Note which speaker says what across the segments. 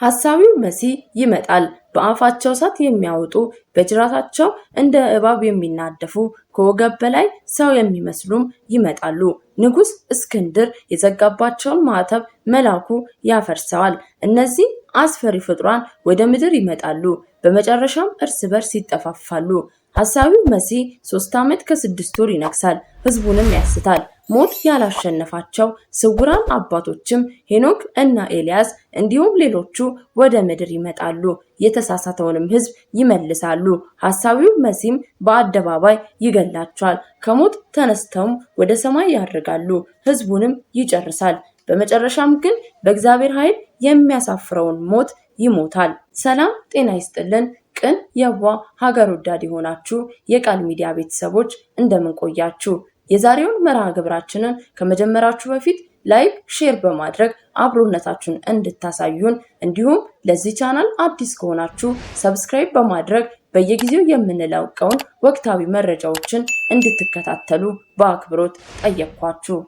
Speaker 1: ሐሳዊው መሲህ ይመጣል። በአፋቸው እሳት የሚያወጡ በጅራታቸው እንደ እባብ የሚናደፉ ከወገብ በላይ ሰው የሚመስሉም ይመጣሉ። ንጉሥ እስክንድር የዘጋባቸውን ማዕተብ መልአኩ ያፈርሰዋል። እነዚህ አስፈሪ ፍጡራን ወደ ምድር ይመጣሉ። በመጨረሻም እርስ በርስ ይጠፋፋሉ። ሐሳዊው መሲህ 3 ዓመት ከ6 ወር ይነግሳል። ህዝቡንም ያስታል። ሞት ያላሸነፋቸው ስውራን አባቶችም ሄኖክ እና ኤልያስ እንዲሁም ሌሎቹ ወደ ምድር ይመጣሉ። የተሳሳተውንም ህዝብ ይመልሳሉ። ሐሳዊው መሲህም በአደባባይ ይገላቸዋል። ከሞት ተነስተውም ወደ ሰማይ ያርጋሉ። ህዝቡንም ይጨርሳል። በመጨረሻም ግን በእግዚአብሔር ኃይል የሚያሳፍረውን ሞት ይሞታል። ሰላም ጤና ይስጥልን። ቅን የዋህ ሀገር ወዳድ የሆናችሁ የቃል ሚዲያ ቤተሰቦች እንደምን ቆያችሁ? የዛሬውን መርሃ ግብራችንን ከመጀመራችሁ በፊት ላይክ፣ ሼር በማድረግ አብሮነታችሁን እንድታሳዩን እንዲሁም ለዚህ ቻናል አዲስ ከሆናችሁ ሰብስክራይብ በማድረግ በየጊዜው የምንለቀውን ወቅታዊ መረጃዎችን እንድትከታተሉ በአክብሮት ጠየቅኳችሁ።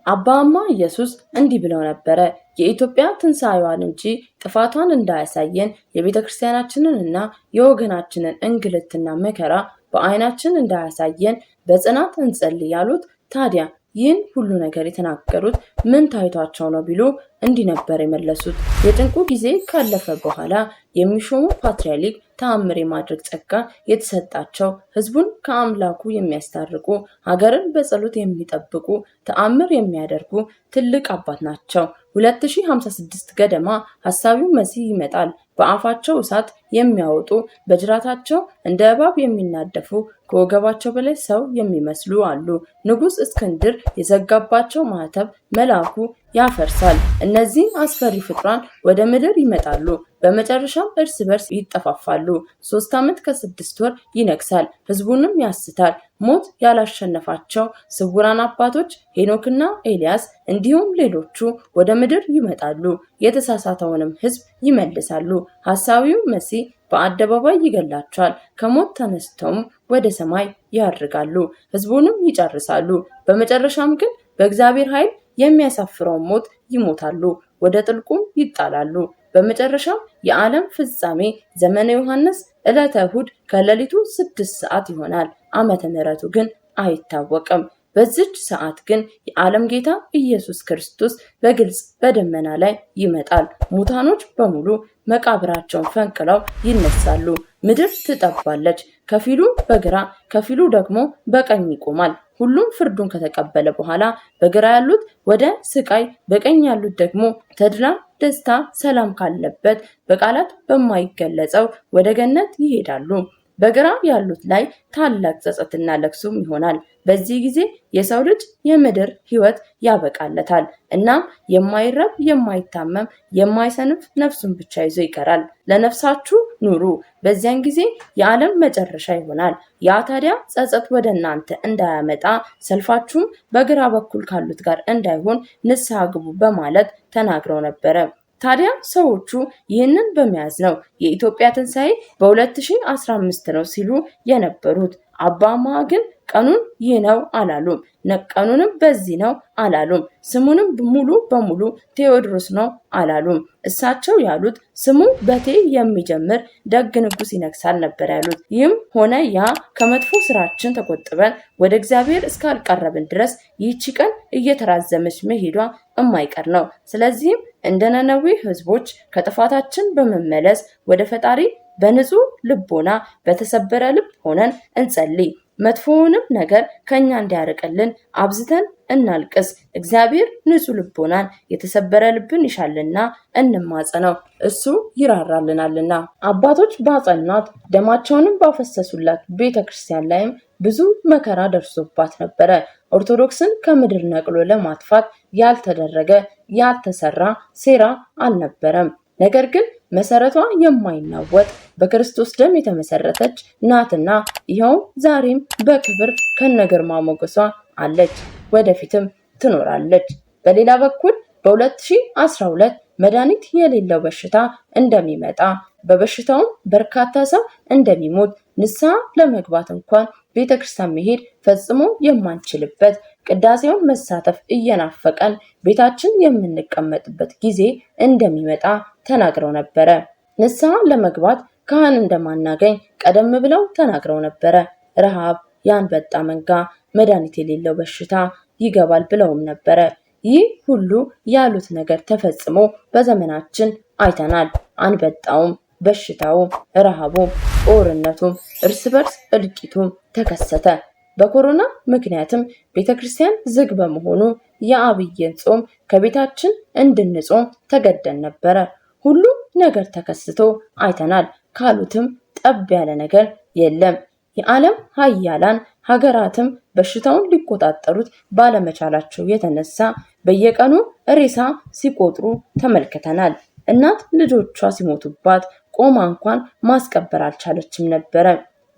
Speaker 1: አባማ ኢየሱስ እንዲህ ብለው ነበረ። የኢትዮጵያ ትንሣኤዋን እንጂ ጥፋቷን እንዳያሳየን የቤተክርስቲያናችንን እና የወገናችንን እንግልትና መከራ በአይናችን እንዳያሳየን በጽናት እንጸልይ ያሉት ታዲያ ይህን ሁሉ ነገር የተናገሩት ምን ታይቷቸው ነው ቢሉ እንዲህ ነበር የመለሱት። የጭንቁ ጊዜ ካለፈ በኋላ የሚሾሙ ፓትርያርክ ተአምር የማድረግ ጸጋ የተሰጣቸው ህዝቡን ከአምላኩ የሚያስታርቁ ሀገርን በጸሎት የሚጠብቁ ተአምር የሚያደርጉ ትልቅ አባት ናቸው። 2056 ገደማ ሐሳዊው መሲህ ይመጣል። በአፋቸው እሳት የሚያወጡ በጅራታቸው እንደ እባብ የሚናደፉ ከወገባቸው በላይ ሰው የሚመስሉ አሉ። ንጉሥ እስክንድር የዘጋባቸው ማዕተብ መልአኩ ያፈርሳል። እነዚህ አስፈሪ ፍጡራን ወደ ምድር ይመጣሉ። በመጨረሻም እርስ በርስ ይጠፋፋሉ። 3 ዓመት ከ6 ወር ይነግሳል። ህዝቡንም ያስታል። ሞት ያላሸነፋቸው ስውራን አባቶች ሄኖክና ኤልያስ እንዲሁም ሌሎቹ ወደ ምድር ይመጣሉ። የተሳሳተውንም ህዝብ ይመልሳሉ። ሐሳዊው መሲህ በአደባባይ ይገላቸዋል። ከሞት ተነስተውም ወደ ሰማይ ያርጋሉ። ህዝቡንም ይጨርሳሉ። በመጨረሻም ግን በእግዚአብሔር ኃይል የሚያሳፍረውን ሞት ይሞታሉ። ወደ ጥልቁም ይጣላሉ። በመጨረሻም የዓለም ፍጻሜ ዘመነ ዮሐንስ ዕለተ እሁድ ከሌሊቱ 6 ሰዓት ይሆናል። ዓመተ ምሕረቱ ግን አይታወቅም። በዚች ሰዓት ግን የዓለም ጌታ ኢየሱስ ክርስቶስ በግልጽ በደመና ላይ ይመጣል። ሙታኖች በሙሉ መቃብራቸውን ፈንቅለው ይነሳሉ። ምድር ትጠባለች። ከፊሉ በግራ ከፊሉ ደግሞ በቀኝ ይቆማል። ሁሉም ፍርዱን ከተቀበለ በኋላ በግራ ያሉት ወደ ስቃይ፣ በቀኝ ያሉት ደግሞ ተድላ፣ ደስታ፣ ሰላም ካለበት በቃላት በማይገለጸው ወደ ገነት ይሄዳሉ። በግራ ያሉት ላይ ታላቅ ጸጸትና ለቅሶም ይሆናል። በዚህ ጊዜ የሰው ልጅ የምድር ህይወት ያበቃለታል። እናም የማይረብ የማይታመም የማይሰንፍ ነፍሱን ብቻ ይዞ ይቀራል። ለነፍሳችሁ ኑሩ። በዚያን ጊዜ የዓለም መጨረሻ ይሆናል። ያ ታዲያ ጸጸት ወደ እናንተ እንዳያመጣ ሰልፋችሁም በግራ በኩል ካሉት ጋር እንዳይሆን ንስሐ ግቡ በማለት ተናግረው ነበረ። ታዲያ ሰዎቹ ይህንን በመያዝ ነው የኢትዮጵያ ትንሣኤ በ2015 ነው ሲሉ የነበሩት። አባማ ግን ቀኑን ይህ ነው አላሉም። ቀኑንም በዚህ ነው አላሉም። ስሙንም ሙሉ በሙሉ ቴዎድሮስ ነው አላሉም። እሳቸው ያሉት ስሙ በቴ የሚጀምር ደግ ንጉስ ይነግሳል ነበር ያሉት። ይህም ሆነ ያ ከመጥፎ ስራችን ተቆጥበን ወደ እግዚአብሔር እስካልቀረብን ድረስ ይህቺ ቀን እየተራዘመች መሄዷ የማይቀር ነው። ስለዚህም እንደ ነነዌ ህዝቦች ከጥፋታችን በመመለስ ወደ ፈጣሪ በንጹህ ልቦና በተሰበረ ልብ ሆነን እንጸልይ። መጥፎውንም ነገር ከኛ እንዲያርቅልን አብዝተን እናልቅስ። እግዚአብሔር ንጹህ ልቦናን የተሰበረ ልብን ይሻልና እንማጸነው፣ እሱ ይራራልናልና። አባቶች ባጸኗት ደማቸውንም ባፈሰሱላት ቤተክርስቲያን ላይም ብዙ መከራ ደርሶባት ነበረ። ኦርቶዶክስን ከምድር ነቅሎ ለማጥፋት ያልተደረገ ያልተሰራ ሴራ አልነበረም። ነገር ግን መሰረቷ የማይናወጥ በክርስቶስ ደም የተመሰረተች ናትና ይኸውም ዛሬም በክብር ከነግርማ ሞገሷ አለች፣ ወደፊትም ትኖራለች። በሌላ በኩል በ2012 መድኃኒት የሌለው በሽታ እንደሚመጣ በበሽታውም በርካታ ሰው እንደሚሞት ንስሐ ለመግባት እንኳን ቤተክርስቲያን መሄድ ፈጽሞ የማንችልበት ቅዳሴውን መሳተፍ እየናፈቀን ቤታችን የምንቀመጥበት ጊዜ እንደሚመጣ ተናግረው ነበረ። ንስሐ ለመግባት ካህን እንደማናገኝ ቀደም ብለው ተናግረው ነበረ። ረሃብ፣ የአንበጣ መንጋ፣ መድኃኒት የሌለው በሽታ ይገባል ብለውም ነበረ። ይህ ሁሉ ያሉት ነገር ተፈጽሞ በዘመናችን አይተናል። አንበጣውም፣ በሽታውም፣ ረሃቡም፣ ጦርነቱም፣ እርስ በርስ እልቂቱም ተከሰተ። በኮሮና ምክንያትም ቤተክርስቲያን ዝግ በመሆኑ የአብይን ጾም ከቤታችን እንድንጾም ተገደን ነበረ። ሁሉም ነገር ተከስቶ አይተናል ካሉትም ጠብ ያለ ነገር የለም። የዓለም ሀያላን ሀገራትም በሽታውን ሊቆጣጠሩት ባለመቻላቸው የተነሳ በየቀኑ ሬሳ ሲቆጥሩ ተመልክተናል። እናት ልጆቿ ሲሞቱባት ቆማ እንኳን ማስቀበር አልቻለችም ነበረ።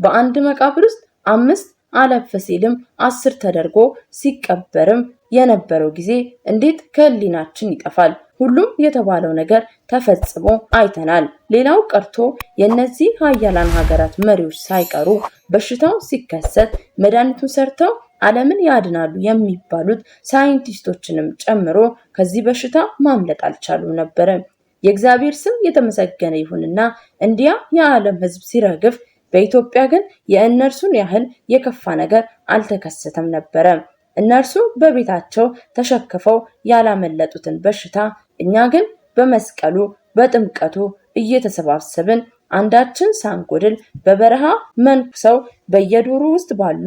Speaker 1: በአንድ መቃብር ውስጥ 5 አለፍ ሲልም 10 ተደርጎ ሲቀበርም የነበረው ጊዜ እንዴት ከህሊናችን ይጠፋል? ሁሉም የተባለው ነገር ተፈጽሞ አይተናል። ሌላው ቀርቶ የነዚህ ሀያላን ሀገራት መሪዎች ሳይቀሩ በሽታው ሲከሰት መድኃኒቱን ሰርተው ዓለምን ያድናሉ የሚባሉት ሳይንቲስቶችንም ጨምሮ ከዚህ በሽታ ማምለጥ አልቻሉም ነበረ። የእግዚአብሔር ስም የተመሰገነ ይሁንና እንዲያ የዓለም ሕዝብ ሲረግፍ በኢትዮጵያ ግን የእነርሱን ያህል የከፋ ነገር አልተከሰተም ነበረ። እነርሱ በቤታቸው ተሸክፈው ያላመለጡትን በሽታ እኛ ግን በመስቀሉ በጥምቀቱ እየተሰባሰብን አንዳችን ሳንጎድል በበረሃ መንኩሰው በየዱሩ ውስጥ ባሉ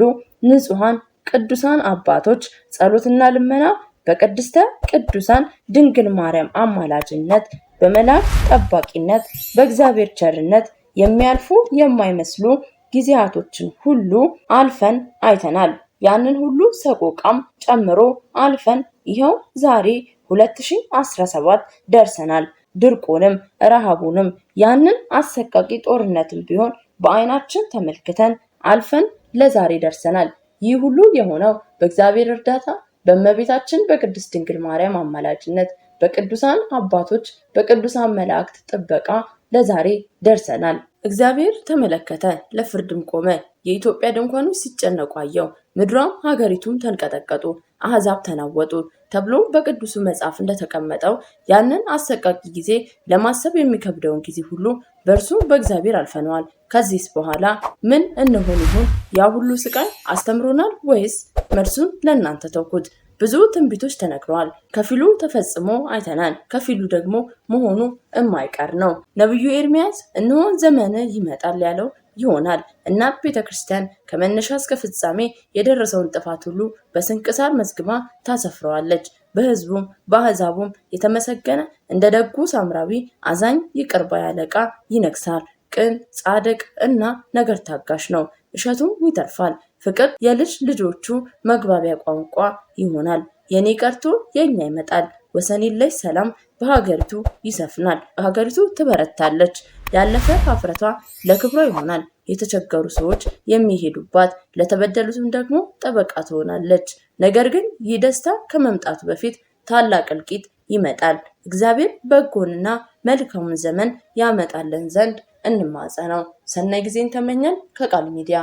Speaker 1: ንጹሃን ቅዱሳን አባቶች ጸሎትና ልመና በቅድስተ ቅዱሳን ድንግል ማርያም አማላጅነት በመላእክት ጠባቂነት በእግዚአብሔር ቸርነት የሚያልፉ የማይመስሉ ጊዜያቶችን ሁሉ አልፈን አይተናል። ያንን ሁሉ ሰቆቃም ጨምሮ አልፈን ይኸው ዛሬ 2017 ደርሰናል። ድርቁንም ረሃቡንም ያንን አሰቃቂ ጦርነትም ቢሆን በአይናችን ተመልክተን አልፈን ለዛሬ ደርሰናል። ይህ ሁሉ የሆነው በእግዚአብሔር እርዳታ በእመቤታችን በቅድስት ድንግል ማርያም አማላጅነት በቅዱሳን አባቶች በቅዱሳን መላእክት ጥበቃ ለዛሬ ደርሰናል። እግዚአብሔር ተመለከተ፣ ለፍርድም ቆመ። የኢትዮጵያ ድንኳኖች ሲጨነቁ አየው፣ ምድሯም ሀገሪቱም ተንቀጠቀጡ፣ አሕዛብ ተናወጡ ተብሎ በቅዱሱ መጽሐፍ እንደተቀመጠው ያንን አሰቃቂ ጊዜ ለማሰብ የሚከብደውን ጊዜ ሁሉ በእርሱ በእግዚአብሔር አልፈነዋል። ከዚህስ በኋላ ምን እንሆን ይሆን? ያ ሁሉ ስቃይ አስተምሮናል ወይስ መልሱን ለእናንተ ተውኩት? ብዙ ትንቢቶች ተነግረዋል። ከፊሉ ተፈጽሞ አይተናል፣ ከፊሉ ደግሞ መሆኑ የማይቀር ነው። ነብዩ ኤርሚያስ እነሆ ዘመን ይመጣል ያለው ይሆናል። እና ቤተክርስቲያን ከመነሻ እስከ ፍጻሜ የደረሰውን ጥፋት ሁሉ በስንክሳር መዝግባ ታሰፍረዋለች። በሕዝቡም በአሕዛቡም የተመሰገነ እንደ ደጉ ሳምራዊ አዛኝ ይቅር ባይ አለቃ ይነግሳል። ቅን ጻድቅ እና ነገር ታጋሽ ነው። እሸቱም ይተርፋል። ፍቅር የልጅ ልጆቹ መግባቢያ ቋንቋ ይሆናል። የኔ ቀርቶ የኛ ይመጣል። ወሰን የለሽ ሰላም በሀገሪቱ ይሰፍናል። ሀገሪቱ ትበረታለች። ያለፈ ኀፍረቷ ለክብሯ ይሆናል። የተቸገሩ ሰዎች የሚሄዱባት፣ ለተበደሉትም ደግሞ ጠበቃ ትሆናለች። ነገር ግን ይህ ደስታ ከመምጣቱ በፊት ታላቅ እልቂት ይመጣል። እግዚአብሔር በጎንና መልካሙን ዘመን ያመጣልን ዘንድ እንማጸነው። ሰናይ ጊዜን ተመኘን ከቃል ሚዲያ